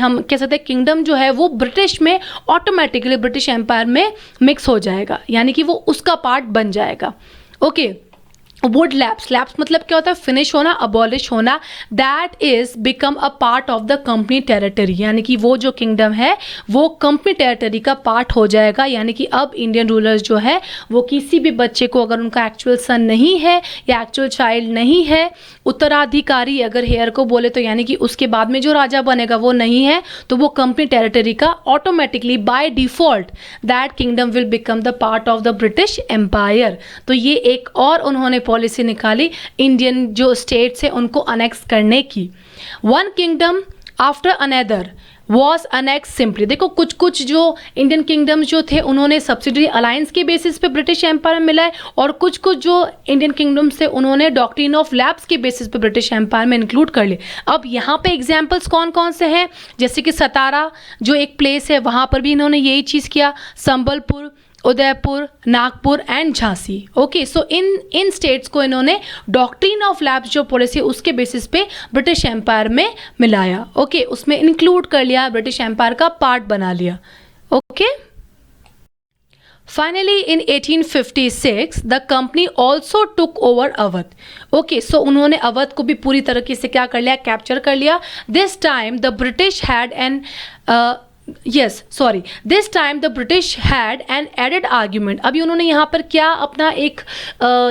हम कह सकते हैं किंगडम जो है वो ब्रिटिश में ऑटोमेटिकली ब्रिटिश एम्पायर में मिक्स हो जाएगा, यानी कि वो उसका पार्ट बन जाएगा। ओके, वुड लैप्स मतलब क्या होता है? फिनिश होना, अबॉलिश होना। That is become a part of the company territory, यानी कि वो जो किंगडम है वो कंपनी टेरिटरी का पार्ट हो जाएगा। यानी कि अब इंडियन रूलर्स जो है वो किसी भी बच्चे को, अगर उनका एक्चुअल सन नहीं है या एक्चुअल चाइल्ड नहीं है, उत्तराधिकारी अगर हेयर को बोले तो, यानी कि उसके बाद में जो राजा बनेगा वो नहीं है, तो वो कंपनी टेरिटरी का automatically by default that kingdom will become the part of the British empire. तो ये एक और उन्होंने पॉलिसी निकाली इंडियन जो स्टेट्स है उनको अनेक्स करने की। One kingdom after another was annex simply. देखो कुछ कुछ जो इंडियन किंगडम्स जो थे उन्होंने सब्सिडरी अलायंस के बेसिस पे ब्रिटिश एम्पायर में मिलाए, और कुछ कुछ जो इंडियन किंगडम्स थे उन्होंने डॉक्ट्रिन ऑफ लैप्स के बेसिस पे ब्रिटिश एम्पायर में इंक्लूड कर लिए। अब यहाँ पे एग्जाम्पल्स कौन कौन से हैं? जैसे कि सतारा जो एक प्लेस है वहाँ पर भी इन्होंने यही चीज़ किया, Sambalpur, Udaipur, Nagpur and Jhansi. Okay, so in states को इन्होंने डॉक्ट्रिन ऑफ लैप्स जो पॉलिसी उसके बेसिस पे ब्रिटिश एम्पायर में मिलाया। ओके, उसमें इंक्लूड कर लिया, ब्रिटिश एम्पायर का पार्ट बना लिया। Okay, finally in 1856 the company also took over Awadh. Okay, so उन्होंने अवध को भी पूरी तरीके से क्या कर लिया? कैप्चर कर लिया। This time the British had an this time the British had an added argument. अभी उन्होंने यहाँ पर क्या अपना एक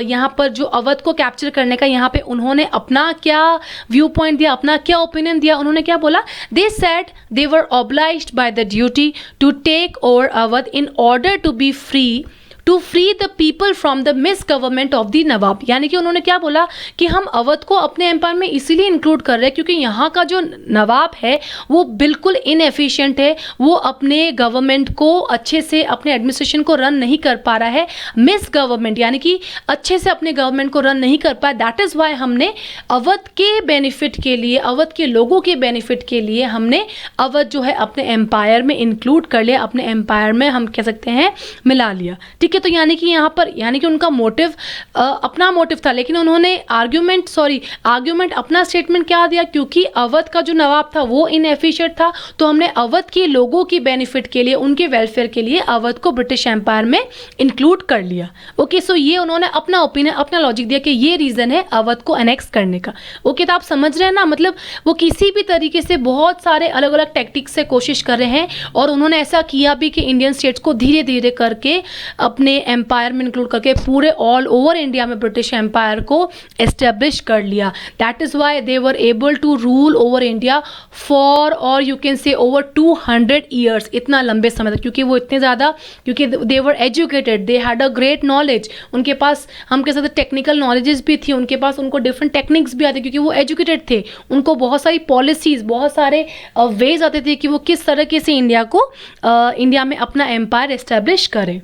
यहाँ पर जो अवध को कैप्चर करने का यहाँ पे उन्होंने अपना क्या व्यू पॉइंट दिया, अपना क्या ओपिनियन दिया? उन्होंने क्या बोला? They said they were obliged by the duty to take over Awadh in order to be free to free the people from the misgovernment of the nawab. यानी कि उन्होंने क्या बोला कि हम अवध को अपने एम्पायर में इसीलिए इंक्लूड कर रहे हैं क्योंकि यहाँ का जो नवाब है वो बिल्कुल इनएफिशिएंट है, वो अपने गवर्नमेंट को अच्छे से, अपने एडमिनिस्ट्रेशन को रन नहीं कर पा रहा है। मिस गवर्नमेंट यानी कि अच्छे से अपने गवर्नमेंट को रन नहीं कर पाया। दैट इज़ वाई हमने अवध के बेनिफिट के लिए, अवध के लोगों के बेनिफिट के लिए हमने अवध जो है अपने एम्पायर में इंक्लूड कर लिया, अपने एम्पायर में हम कह सकते हैं मिला लिया। ठीक, तो यानी कि यहाँ पर यानी कि उनका मोटिव अपना मोटिव था, लेकिन उन्होंने आर्ग्यूमेंट अपना स्टेटमेंट क्या दिया? क्योंकि अवध का जो नवाब था वो इनएफिशिएंट था, तो हमने अवध के लोगों की बेनिफिट के लिए, उनके वेलफेयर के लिए अवध को ब्रिटिश एम्पायर में इंक्लूड कर लिया। ओके, सो ये उन्होंने अपना ओपिनियन, अपना लॉजिक दिया कि ये रीज़न है अवध को एनेक्स करने का। ओके, तो आप समझ रहे हैं ना, मतलब वो किसी भी तरीके से बहुत सारे अलग अलग टेक्टिक्स से कोशिश कर रहे हैं, और उन्होंने ऐसा किया भी कि इंडियन स्टेट्स को धीरे धीरे करके अपने एम्पायर में इंक्लूड करके पूरे ऑल ओवर इंडिया में ब्रिटिश एम्पायर को एस्टेब्लिश कर लिया। That is why they were able to rule over India for, और you can say over 200 years, इतना लंबे समय तक, क्योंकि वो इतने ज़्यादा, क्योंकि they were educated, they had a great knowledge, उनके पास हम कह सकते टेक्निकल नॉलेजेस भी थी, उनके पास उनको डिफरेंट टेक्निक्स भी आते क्योंकि वो एजुकेटेड थे, उनको बहुत सारी पॉलिसीज़, बहुत सारे वेज आते थे कि वो किस तरीके से इंडिया में अपना एम्पायर एस्टेब्लिश करें।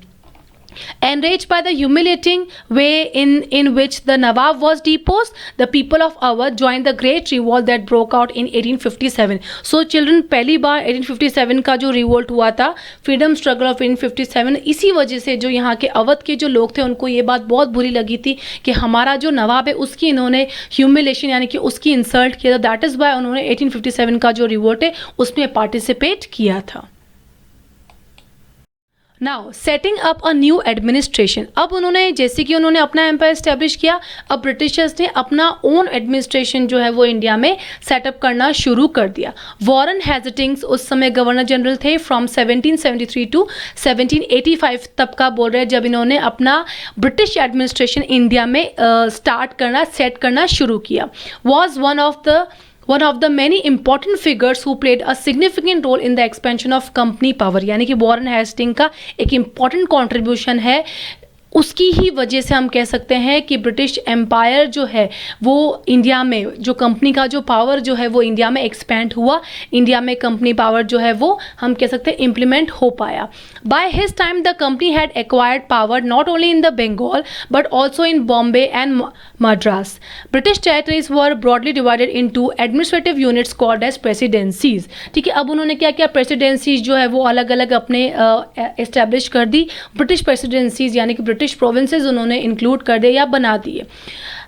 Enraged by the humiliating way in which the Nawab was deposed, the people of Awadh joined the great revolt that broke out in 1857. So children, पहली बार 1857 का जो रिवोल्ट हुआ था, फ्रीडम स्ट्रगल ऑफ 1857, इसी वजह से जो यहाँ के अवध के जो लोग थे उनको ये बात बहुत बुरी लगी थी कि हमारा जो नवाब है उसकी इन्होंने ह्यूमिलेशन यानी कि उसकी इंसल्ट किया था। दैट इज़ वाई उन्होंने 1857 का जो रिवोल्ट है उसमें पार्टिसिपेट किया था। Now setting up a new administration. अब उन्होंने, जैसे कि उन्होंने अपना एम्पायर स्टैब्लिश किया, अब ब्रिटिशर्स ने अपना ओन एडमिनिस्ट्रेशन जो है वो इंडिया में सेटअप करना शुरू कर दिया। वॉरेन हेस्टिंग्स उस समय गवर्नर जनरल थे फ्रॉम 1773 टू 1785 तक का बोल रहे हैं, जब इन्होंने अपना ब्रिटिश एडमिनिस्ट्रेशन इंडिया में सेट करना शुरू किया। Was one of the many important figures who played a significant role in the expansion of company power। यानी कि वॉरेन हेस्टिंग का एक important contribution है उसकी ही वजह से हम कह सकते हैं कि ब्रिटिश एम्पायर जो है वो इंडिया में, जो कंपनी का जो पावर जो है वो इंडिया में एक्सपैंड हुआ, इंडिया में कंपनी पावर जो है वो हम कह सकते हैं इम्प्लीमेंट हो पाया. By his time the company had acquired power not only in the Bengal but also in Bombay and Madras. British territories were broadly divided into administrative units called as presidencies. ठीक है, अब उन्होंने क्या किया, प्रेसिडेंसीज जो है वो अलग अलग अपने एस्टेब्लिश कर दी. ब्रिटिश प्रेसिडेंसीज यानी कि ब्रिटिश प्रोविंसेस उन्होंने इंक्लूड कर दिए या बना दिए.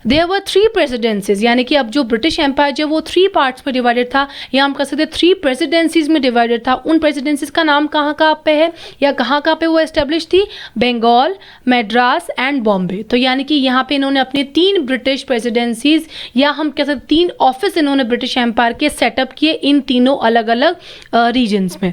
देयर वर 3 प्रेसिडेंसीज, यानी कि अब जो ब्रिटिश एम्पायर जो वो 3 पार्ट्स में डिवाइडेड था, या हम कह सकते हैं 3 प्रेसिडेंसीज में डिवाइडेड था. उन प्रेसिडेंसीज का नाम कहाँ कहाँ पे है या कहाँ कहाँ पे वो एस्टेब्लिश थी, बंगाल, मद्रास एंड बॉम्बे. तो यानी कि यहाँ पे इन्होंने अपने 3 ब्रिटिश प्रेसिडेंसीज या हम कह सकते 3 ऑफिस इन्होंने ब्रिटिश एम्पायर के सेटअप किए इन तीनों अलग अलग रीजन्स में.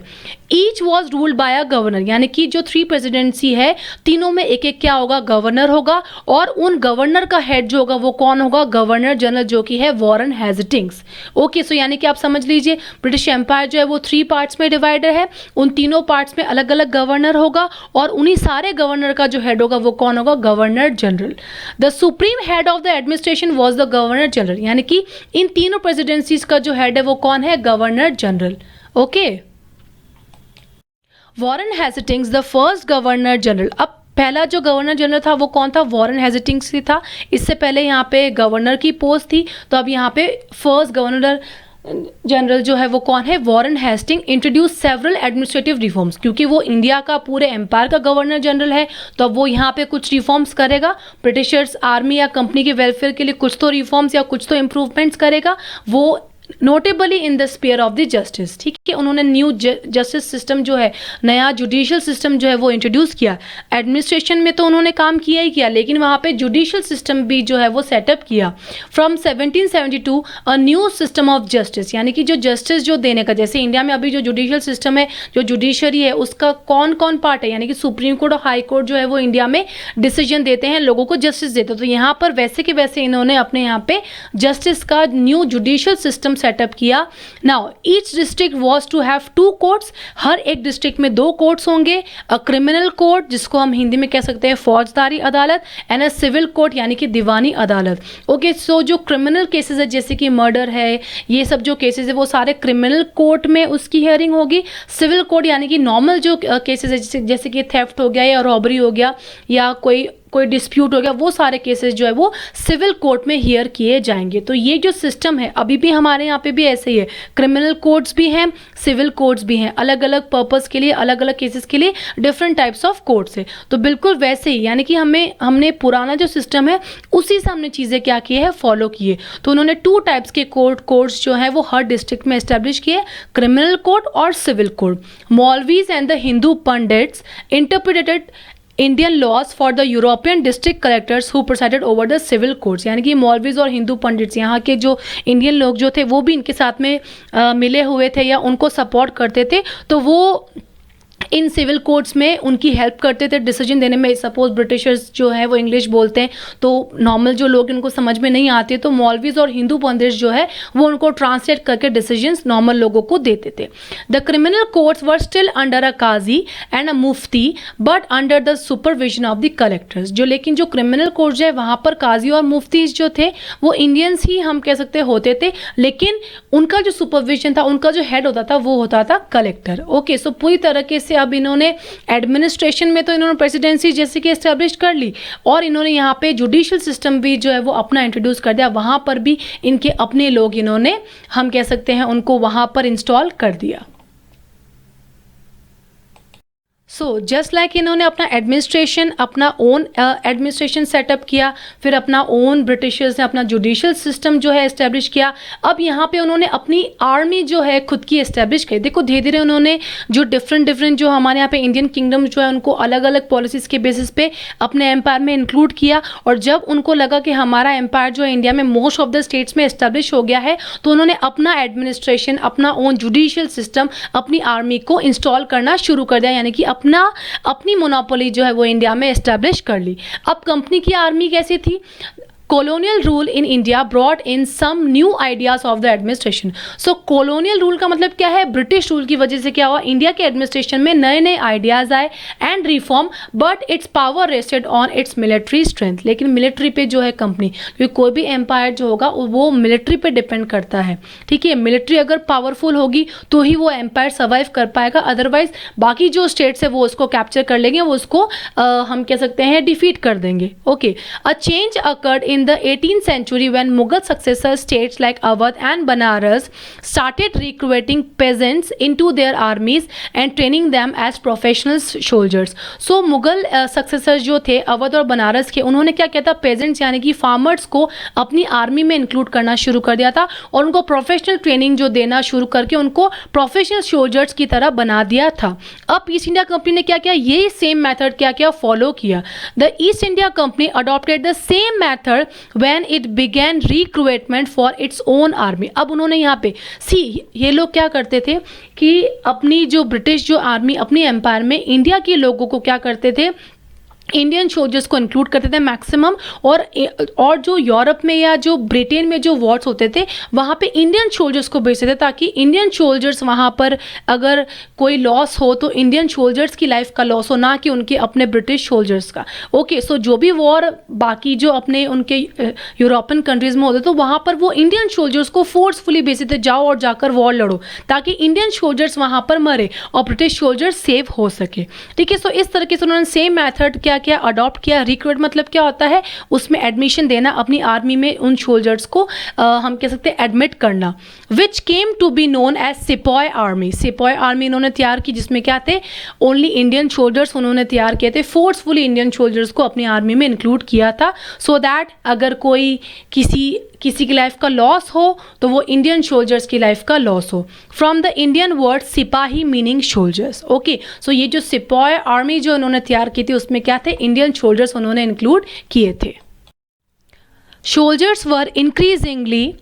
Each was ruled by a governor, यानी कि जो 3 प्रेसिडेंसी है तीनों में एक एक क्या होगा, गवर्नर होगा. और उन गवर्नर का हेड जो होगा वो कौन होगा, गवर्नर जनरल, जो कि है वॉरेन हेस्टिंग्स. ओके, सो यानी कि आप समझ लीजिए ब्रिटिश एम्पायर जो है वो 3 पार्ट्स में डिवाइडेड है. उन तीनों पार्ट्स में अलग अलग गवर्नर होगा और उन्हीं सारे गवर्नर का जो हेड होगा वो कौन होगा, governor general. The supreme head of the administration was the governor general, यानी कि इन तीनों प्रेसिडेंसीज का जो हेड है वो कौन है, governor general. Okay, Warren Hastings the first governor general. अब पहला जो गवर्नर जनरल था वो कौन था, वॉरेन हेस्टिंग्स ही था. इससे पहले यहाँ पे गवर्नर की पोस्ट थी, तो अब यहाँ पे फर्स्ट गवर्नर जनरल जो है वो कौन है, Warren Hasting. Introduce several administrative reforms, क्योंकि वो इंडिया का पूरे एम्पायर का गवर्नर जनरल है तो अब वो यहाँ पे कुछ रिफॉर्म्स करेगा. ब्रिटिशर्स आर्मी या कंपनी के वेलफेयर के लिए कुछ तो रिफॉर्म्स या कुछ तो इम्प्रूवमेंट्स करेगा. वो notably in the sphere of the justice. ठीक है, उन्होंने न्यू जस्टिस सिस्टम जो है, नया जुडिशियल सिस्टम जो है वो इंट्रोड्यूस किया. एडमिनिस्ट्रेशन में तो उन्होंने काम किया ही किया, लेकिन वहाँ पे जुडिशियल सिस्टम भी जो है वो सेटअप किया. From 1772 a new system of justice, यानी कि जो जस्टिस जो देने का, जैसे इंडिया में अभी जो जुडिशियल सिस्टम है, जो जुडिशरी है उसका कौन कौन पार्ट है, यानी कि सुप्रीम कोर्ट और हाई कोर्ट जो है वो इंडिया में डिसीजन देते हैं, लोगों को जस्टिस देते हैं. तो यहाँ पर वैसे के वैसे इन्होंने अपने यहाँ पे जस्टिस का न्यू जुडिशियल सिस्टम सेटअप किया. Now each district was to have 2 courts, हर एक डिस्ट्रिक्ट में 2 कोर्ट्स होंगे. अ क्रिमिनल कोर्ट, जिसको हम हिंदी में कह सकते हैं फौजदारी अदालत, एंड अ सिविल कोर्ट यानी कि दीवानी अदालत. ओके, सो जो क्रिमिनल केसेस है जैसे कि मर्डर है, ये सब जो केसेस है वो सारे क्रिमिनल कोर्ट में उसकी हियरिंग होगी. सिविल कोर्ट यानी कि नॉर्मल जो केसेस है जैसे कि थेफ्ट हो गया या रॉबरी हो गया या कोई डिस्प्यूट हो गया, वो सारे केसेस जो है वो सिविल कोर्ट में हियर किए जाएंगे. तो ये जो सिस्टम है अभी भी हमारे यहाँ पे भी ऐसे ही है, क्रिमिनल कोर्ट्स भी हैं, सिविल कोर्ट्स भी हैं, अलग अलग पर्पस के लिए, अलग अलग केसेस के लिए डिफरेंट टाइप्स ऑफ कोर्ट्स है. तो बिल्कुल वैसे ही, यानी कि हमने पुराना जो सिस्टम है उसी से हमने चीज़ें क्या की है, फॉलो किए. तो उन्होंने 2 टाइप्स के कोर्ट्स जो है वो हर डिस्ट्रिक्ट में एस्टेब्लिश किए, क्रिमिनल कोर्ट और civil court. Maulvis and the Hindu pandits interpreted Indian laws for the European district collectors who presided over the civil courts, यानी कि मौलवीज और हिंदू पंडित्स, यहाँ के जो इंडियन लोग जो थे वो भी इनके साथ में मिले हुए थे या उनको सपोर्ट करते थे. तो वो इन सिविल कोर्ट्स में उनकी हेल्प करते थे डिसीजन देने में. सपोज ब्रिटिशर्स जो है वो इंग्लिश बोलते हैं तो नॉर्मल जो लोग उनको समझ में नहीं आते, तो मौलवीज और हिंदू पंडित जो है वो उनको ट्रांसलेट करके डिसीजंस नॉर्मल लोगों को देते थे. The criminal courts were still under a qazi and a mufti but under the supervision of the collectors. जो लेकिन जो क्रिमिनल कोर्ट जो है वहाँ पर काजी और मुफ्तीज जो थे वो इंडियंस ही हम कह सकते होते थे, लेकिन उनका जो सुपरविजन था, उनका जो हेड होता था वो होता था कलेक्टर. ओके, सो पूरी तरीके से अब इन्होंने एडमिनिस्ट्रेशन में तो इन्होंने प्रेसिडेंसी जैसे कि एस्टेब्लिश कर ली और इन्होंने यहाँ पे जुडिशियल सिस्टम भी जो है वो अपना इंट्रोड्यूस कर दिया. वहाँ पर भी इनके अपने लोग इन्होंने हम कह सकते हैं उनको वहाँ पर इंस्टॉल कर दिया. सो जस्ट लाइक इन्होंने अपना एडमिनिस्ट्रेशन, अपना ओन एडमिनिस्ट्रेशन सेटअप किया, फिर अपना ओन ब्रिटिशर्स ने अपना जुडिशियल सिस्टम जो है इस्टेब्लिश किया. अब यहाँ पे उन्होंने अपनी आर्मी जो है खुद की इस्टेब्लिश की. देखो धीरे धीरे उन्होंने जो डिफरेंट जो हमारे यहाँ पे इंडियन किंगडम जो है उनको अलग अलग पॉलिसीज़ के बेसिस पे अपने एम्पायर में इंक्लूड किया. और जब उनको लगा कि हमारा एम्पायर जो है इंडिया में मोस्ट ऑफ द स्टेट्स में इस्टेब्लिश हो गया है, तो उन्होंने अपना एडमिनिस्ट्रेशन, अपना ओन जुडिशियल सिस्टम, अपनी आर्मी को इंस्टॉल करना शुरू कर दिया, यानी कि अपनी मोनोपोली जो है वो इंडिया में एस्टैब्लिश कर ली. अब कंपनी की आर्मी कैसी थी, colonial rule in India brought in some new ideas of the administration. So colonial rule का मतलब क्या है, ब्रिटिश रूल की वजह से क्या हुआ, इंडिया के एडमिनिस्ट्रेशन में नए नए आइडियाज आए and reform, but it's power rested on it's military strength. लेकिन मिलिट्री पे जो है कंपनी, क्योंकि कोई भी एम्पायर जो होगा वो मिलिट्री पे डिपेंड करता है. ठीक है, मिलिट्री अगर पावरफुल होगी तो ही वो एम्पायर सर्वाइव कर पाएगा, अदरवाइज बाकी जो स्टेट्स है वो उसको कैप्चर कर लेंगे, वो उसको हम कह सकते हैं डिफीट कर देंगे. Okay, a change occurred in the 18th century when Mughal successor states like Awadh and Banaras started recruiting peasants into their armies and training them as professional soldiers. So Mughal successors जो थे अवध और बनारस के, उन्होंने क्या किया था, पेजेंट्स यानी कि फार्मर्स को अपनी आर्मी में इंक्लूड करना शुरू कर दिया था और उनको प्रोफेशनल ट्रेनिंग जो देना शुरू करके उनको प्रोफेशनल सोल्जर्स की तरह बना दिया था. अब ईस्ट इंडिया कंपनी ने क्या किया, ये सेम मेथड क्या किया, फॉलो किया. The East India company adopted the same method when it began recruitment for its own army. अब उन्होंने यहाँ पे ये लोग क्या करते थे कि अपनी जो ब्रिटिश जो आर्मी अपनी एम्पायर में इंडिया के लोगों को क्या करते थे, इंडियन सोल्जर्स को इंक्लूड करते थे मैक्सिमम, और जो यूरोप में या जो ब्रिटेन में जो वॉर्स होते थे वहाँ पे इंडियन सोल्जर्स को भेजते थे, ताकि इंडियन सोल्जर्स वहाँ पर अगर कोई लॉस हो तो इंडियन सोल्जर्स की लाइफ का लॉस हो, ना कि उनके अपने ब्रिटिश सोल्जर्स का. ओके, सो जो भी वॉर बाकी जो अपने उनके यूरोपियन कंट्रीज़ में होते तो वहाँ पर वो इंडियन सोल्जर्स को फोर्सफुली भेजते थे, जाओ और जाकर वॉर लड़ो, ताकि इंडियन सोल्जर्स वहाँ पर मरे और ब्रिटिश सोल्जर्स सेव हो सके. ठीक है, सो इस तरीके से उन्होंने सेम मैथड क्या अडॉप्ट किया. रिक्रूट मतलब क्या होता है, उसमें एडमिशन देना अपनी आर्मी में उन सोल्जर्स को हम कह सकते हैं एडमिट करना. Which came to be known as sepoy army. Sepoy army इन्होंने तैयार की, जिसमें क्या थे, ओनली इंडियन सोल्जर्स उन्होंने तैयार किए थे, फोर्सफुली इंडियन सोल्जर्स को अपनी आर्मी में इंक्लूड किया था, सो दैट अगर कोई किसी की लाइफ का लॉस हो तो वो इंडियन सोल्जर्स की लाइफ का लॉस हो. फ्रॉम द इंडियन वर्ड सिपाही मीनिंग सोल्जर्स. ओके, सो ये जो सिपॉय आर्मी जो इन्होंने तैयार की थी उसमें क्या थे, इंडियन सोल्जर्स उन्होंने इंक्लूड किए थे. Soldiers were increasingly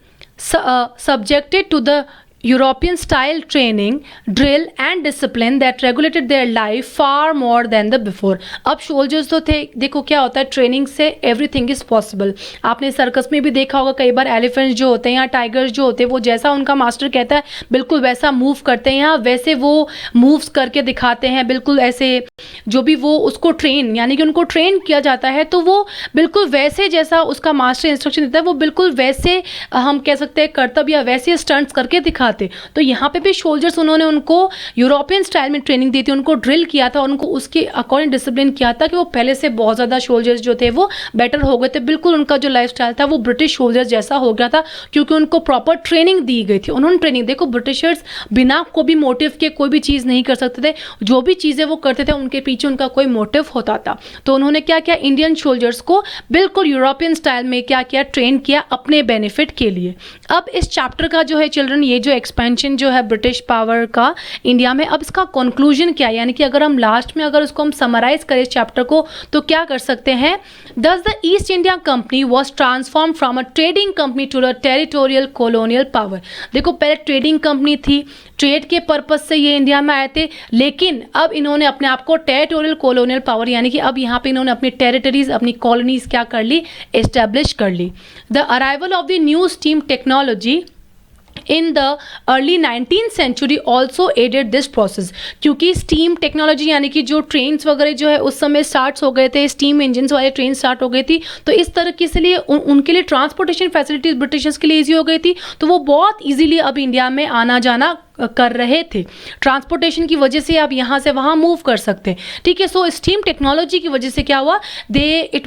subjected to the European style training, drill and discipline that regulated their life far more than the before. अब सोल्जर्स तो थे, देखो क्या होता है, ट्रेनिंग से एवरीथिंग इज़ पॉसिबल. आपने सर्कस में भी देखा होगा कई बार एलिफेंट्स जो होते हैं या टाइगर्स जो होते हैं वो जैसा उनका मास्टर कहता है बिल्कुल वैसा मूव करते हैं, या वैसे वो मूव्स करके दिखाते हैं, बिल्कुल ऐसे जो भी वो उसको ट्रेन यानी कि उनको ट्रेन किया जाता है तो वो बिल्कुल वैसे जैसा उसका मास्टर इंस्ट्रक्शन देता है वो बिल्कुल वैसे हम कह सकते हैं कर्तव्य या वैसे स्टंट्स करके दिखाते. तो यहाँ पे भी सोल्जर्स उन्होंने उनको यूरोपियन स्टाइल में ट्रेनिंग दी थी, उनको ड्रिल किया था, उनको उसके अकॉर्डिंग डिसिप्लिन किया था कि वो पहले से बहुत ज़्यादा सोल्जर्स जो थे वो बेटर हो गए थे. बिल्कुल उनका जो लाइफ स्टाइल था वो ब्रिटिश सोल्जर्स जैसा हो गया था, क्योंकि उनको प्रॉपर ट्रेनिंग दी गई थी. उन्होंने ट्रेनिंग, देखो ब्रिटिशर्स बिना कोई भी मोटिव के कोई भी चीज़ नहीं कर सकते थे, जो भी चीज़ें वो करते थे उनके पीछे उनका कोई मोटिव होता था. तो उन्होंने क्या किया, इंडियन सोल्जर्स को बिल्कुल यूरोपियन स्टाइल में क्या किया, ट्रेन किया अपने बेनिफिट के लिए. अब इस चैप्टर का जो है चिल्ड्रन, ये जो एक्सपेंशन जो है ब्रिटिश पावर का इंडिया में, अब इसका कंक्लूजन क्या है, यानी कि अगर हम लास्ट में अगर उसको हम समराइज करें इस चैप्टर को तो क्या कर सकते हैं. Thus the East India company was transform from a trading company to a territorial colonial power. देखो पहले ट्रेडिंग कंपनी थी, ट्रेड के पर्पज से ये इंडिया में आए थे, लेकिन अब इन्होंने अपने आप को टेरिटोरियल कॉलोनियल पावर यानी कि अब यहाँ पे इन्होंने अपनी टेरिटरीज अपनी कॉलोनीज क्या कर ली, एस्टेब्लिश कर ली. The arrival of the new steam technology in the early 19th century also added this process. क्योंकि स्टीम टेक्नोलॉजी यानी कि जो ट्रेन्स वगैरह जो है उस समय स्टार्ट हो गए थे, स्टीम इंजन्स वाले ट्रेन स्टार्ट हो गई थी, तो इस तरीके से लिए उनके लिए ट्रांसपोर्टेशन फैसिलिटीज ब्रिटिशर्स के लिए ईजी हो गई थी, तो वो बहुत ईजीली अब इंडिया में आना जाना कर रहे थे. ट्रांसपोर्टेशन की वजह से आप यहाँ से वहाँ मूव कर सकते हैं. ठीक है, सो स्टीम टेक्नोलॉजी की वजह से क्या हुआ, it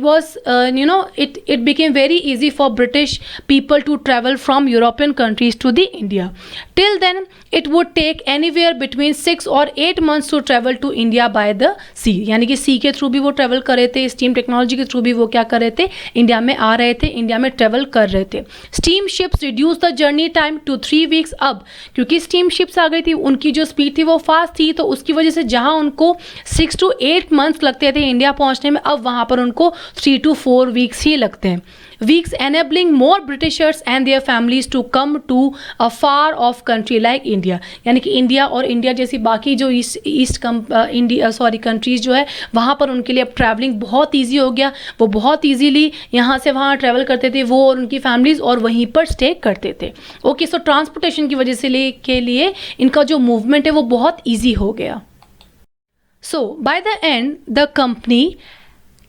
became very easy for British people to travel from European countries to the India. Till then it would take anywhere between 6 और 8 months to travel to India by the sea. यानी कि सी के through भी वो travel कर रहे थे, steam technology के थ्रू भी वो क्या कर रहे थे, इंडिया में आ रहे थे, इंडिया में ट्रैवल कर रहे थे. Steam ships reduce the journey time to 3 weeks. अब क्योंकि स्टीम शिप्स आ गई थी, उनकी जो स्पीड थी वो फास्ट थी, तो उसकी वजह से जहाँ उनको 6 to 8 मंथ्स लगते थे इंडिया पहुँचने में, अब वहाँ पर उनको 3 to 4 वीक्स ही लगते हैं. Weeks enabling more Britishers and their families to come to a far off country like India. यानी कि इंडिया और इंडिया जैसी बाकी जो कंट्रीज़ जो है वहाँ पर उनके लिए अब ट्रैवलिंग बहुत ईजी हो गया. वो बहुत ईजीली यहाँ से वहाँ ट्रैवल करते थे, वो और उनकी फैमिलीज़, और वहीं पर स्टे करते थे. ओके, सो ट्रांसपोर्टेशन की वजह से के लिए इनका जो मूवमेंट है वो बहुत ईजी हो गया. So by the end the company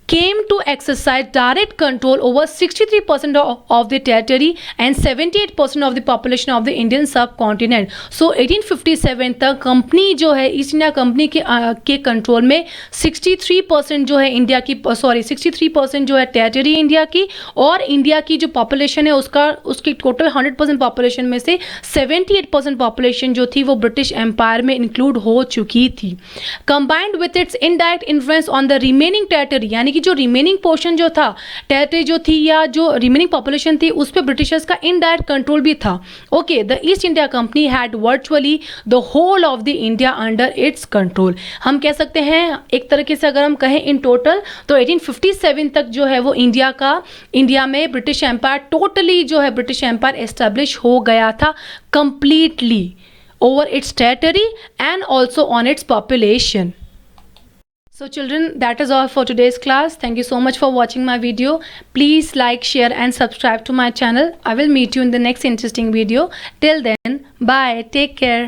came to exercise direct control over 63% of the territory and 78% of the population of the Indian subcontinent. So 1857 तक कंपनी जो है ईस्ट इंडिया कंपनी के कंट्रोल में 63% जो है इंडिया की 63% जो है टेरिटरी इंडिया की, और इंडिया की जो पॉपुलेशन है उसकी टोटल 100% पॉपुलेशन में से 78% पॉपुलेशन जो थी वो ब्रिटिश एम्पायर में इंक्लूड हो चुकी थी. Combined with its indirect influence on the remaining territory, यानी कि जो रिमेनिंग पोर्शन जो था, टेरिटरी जो थी या जो रिमेनिंग पॉपुलेशन थी, उस पे ब्रिटिशर्स का इनडायरेक्ट कंट्रोल भी था. Okay, the East India company had virtually the whole of the India under its control. हम कह सकते हैं एक तरीके से अगर हम कहें इन टोटल तो 1857 तक जो है वो इंडिया में ब्रिटिश एम्पायर टोटली जो है ब्रिटिश एम्पायर एस्टेब्लिश हो गया था completely over it's territory and also on its population. So children, that is all for today's class. Thank you so much for watching my video. Please like, share and subscribe to my channel. I will meet you in the next interesting video. Till then, bye. Take care.